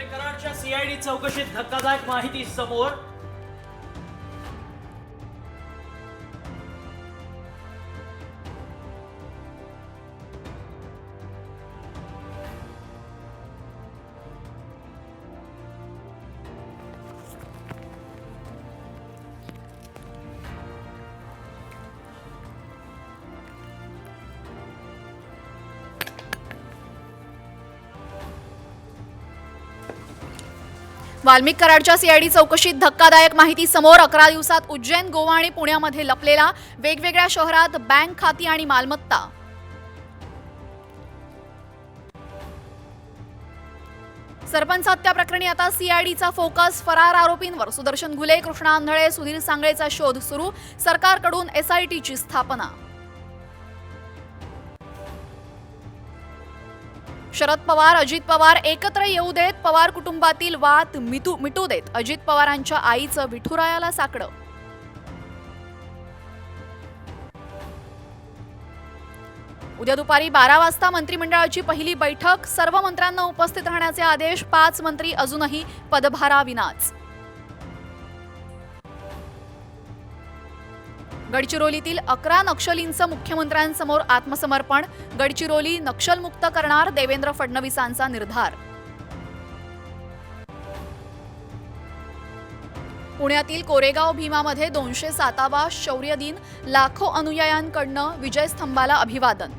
कराडच्या सीआयडी चौकशीत धक्कादायक माहिती समोर. वाल्मिक कराडच्या सीआयडी चौकशीत धक्कादायक माहिती समोर. 11 दिवसात उज्जैन, गोवा आणि पुण्यामध्ये लपलेला वेगवेगळ्या शहरात बँक खाती आणि मालमत्ता. सरपंच हत्या प्रकरणी आता सीआयडीचा फोकस फरार आरोपींवर. सुदर्शन घुले, कृष्णा आंधळे, सुधीर सांगळेचा शोध सुरू. सरकारकडून एसआयटीची स्थापना. शरद पवार, अजित पवार एकत्र येऊ देत, पवार कुटुंबातील वाद मिटू देत. अजित पवारांच्या आईचं विठुरायाला साकडं. उद्या दुपारी 12 वाजता मंत्रिमंडळाची पहिली बैठक. सर्व मंत्र्यांना उपस्थित राहण्याचे आदेश. 5 मंत्री अजूनही पदभाराविनाच. गडचिरोलीतील 11 नक्षलींचं मुख्यमंत्र्यांसमोर आत्मसमर्पण. गडचिरोली नक्षलमुक्त करणार देवेंद्र फडणवीसांचा निर्धार. पुण्यातील कोरेगाव भीमामध्ये 207वा शौर्य दिन. लाखो अनुयायांकडनं विजयस्तंभाला अभिवादन.